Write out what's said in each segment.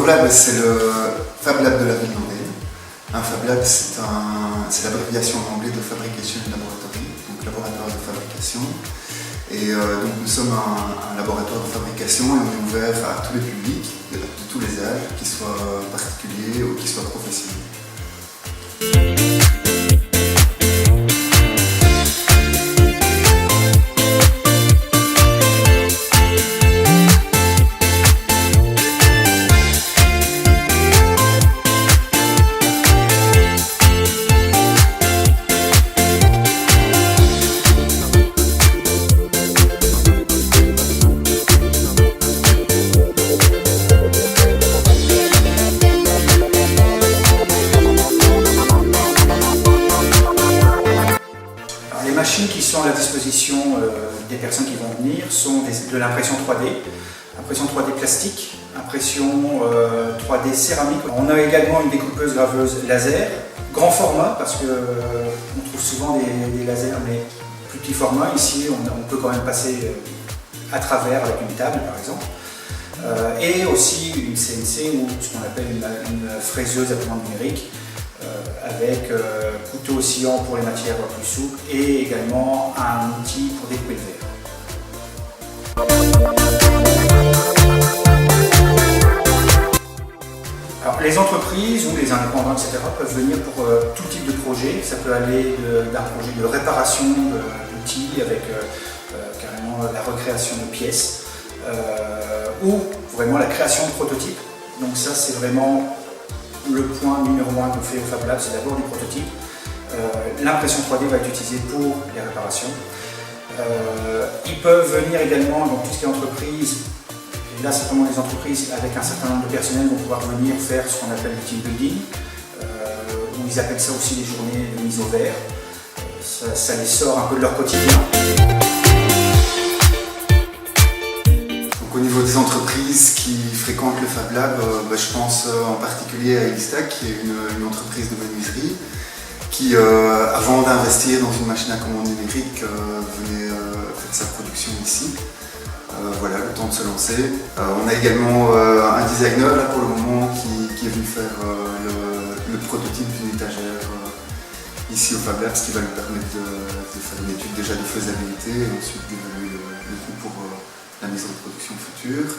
YourLab, c'est le Fab Lab de la ville d'Andenne. Un Fab Lab, c'est l'abréviation en anglais de Fabrication Laboratory, donc laboratoire de fabrication. Et donc nous sommes un laboratoire de fabrication et on est ouvert à tous les publics, de tous les âges, qu'ils soient particuliers ou qu'ils soient professionnels. Les machines qui sont à la disposition des personnes qui vont venir sont de l'impression 3D, impression 3D plastique, impression 3D céramique. On a également une découpeuse graveuse laser, grand format parce qu'on trouve souvent des lasers mais plus petit format. Ici on peut quand même passer à travers avec une table par exemple. Et aussi une CNC ou ce qu'on appelle une fraiseuse à commande numérique. Avec couteau oscillant pour les matières plus souples et également un outil pour découper le verre. Alors, les entreprises ou les indépendants, etc. peuvent venir pour tout type de projet. Ça peut aller d'un projet de réparation d'outils avec carrément la recréation de pièces ou vraiment la création de prototypes. Donc ça c'est vraiment le point numéro 1 qu'on fait au Fab Lab, c'est d'abord du prototype. L'impression 3D va être utilisée pour les réparations. Ils peuvent venir également, donc tout ce qui est entreprise, et là c'est vraiment les entreprises avec un certain nombre de personnel vont pouvoir venir faire ce qu'on appelle le team building, où ils appellent ça aussi les journées de mise au vert. Ça les sort un peu de leur quotidien. Au niveau des entreprises qui fréquentent le Fab Lab, je pense en particulier à Elistac, qui est une entreprise de menuiserie, qui avant d'investir dans une machine à commande numérique venait faire sa production ici. Voilà, le temps de se lancer. On a également un designer là, pour le moment qui est venu faire le prototype d'une étagère ici au Fab Lab, ce qui va lui permettre de faire une étude déjà de faisabilité et ensuite d'évaluer le coût pour la mise en production future.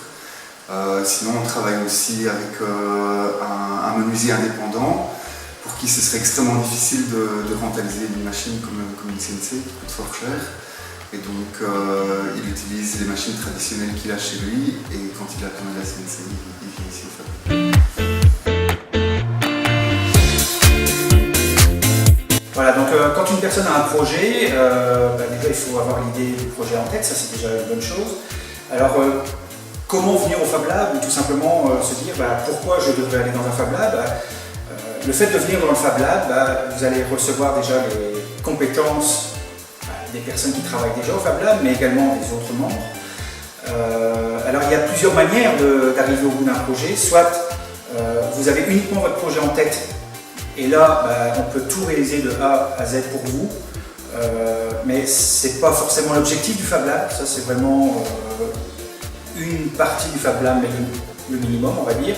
Sinon on travaille aussi avec un menuisier indépendant pour qui ce serait extrêmement difficile de rentabiliser une machine comme une CNC qui coûte fort cher. Et donc il utilise les machines traditionnelles qu'il a chez lui et quand il a besoin de la CNC, il vient ici au Fab Lab. Voilà, donc quand une personne a un projet, déjà il faut avoir l'idée du projet en tête, ça c'est déjà une bonne chose. Alors comment venir au Fab Lab ou tout simplement se dire pourquoi je devrais aller dans un Fab Lab. Le fait de venir dans le Fab Lab, vous allez recevoir déjà les compétences des personnes qui travaillent déjà au Fab Lab, mais également des autres membres. Alors il y a plusieurs manières d'arriver au bout d'un projet, soit vous avez uniquement votre projet en tête et là on peut tout réaliser de A à Z pour vous, mais c'est pas forcément l'objectif du Fab Lab, ça c'est vraiment une partie du Fab Lab, mais le minimum on va dire.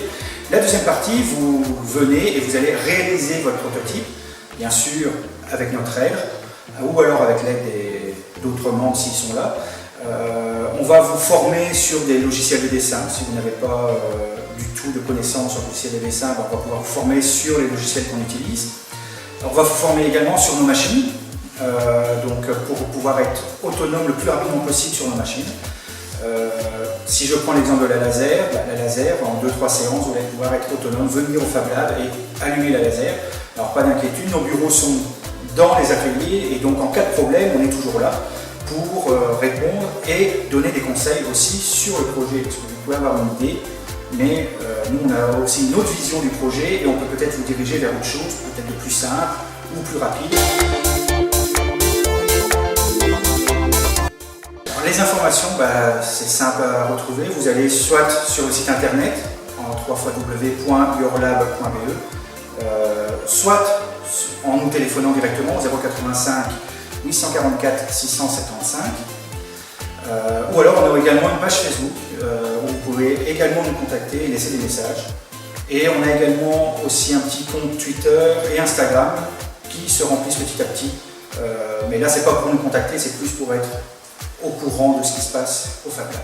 La deuxième partie, vous venez et vous allez réaliser votre prototype, bien sûr avec notre aide, ou alors avec l'aide d'autres membres s'ils sont là. On va vous former sur des logiciels de dessin. Si vous n'avez pas du tout de connaissances sur le logiciel de dessin, on va pouvoir vous former sur les logiciels qu'on utilise. On va vous former également sur nos machines, donc pour pouvoir être autonome le plus rapidement possible sur nos machines. Si je prends l'exemple de la laser, en 2-3 séances, vous allez pouvoir être autonome, venir au Fab Lab et allumer la laser. Alors pas d'inquiétude, nos bureaux sont dans les ateliers et donc en cas de problème, on est toujours là pour répondre et donner des conseils aussi sur le projet. Parce que vous pouvez avoir une idée, mais nous on a aussi une autre vision du projet et on peut peut-être vous diriger vers autre chose, peut-être de plus simple ou plus rapide. Les informations, c'est simple à retrouver. Vous allez soit sur le site internet en www.yourlab.be, soit en nous téléphonant directement au 085 844 675, ou alors on a également une page Facebook où vous pouvez également nous contacter et laisser des messages. Et on a également aussi un petit compte Twitter et Instagram qui se remplissent petit à petit. Mais là, c'est pas pour nous contacter, c'est plus pour être au courant de ce qui se passe au Fab Lab.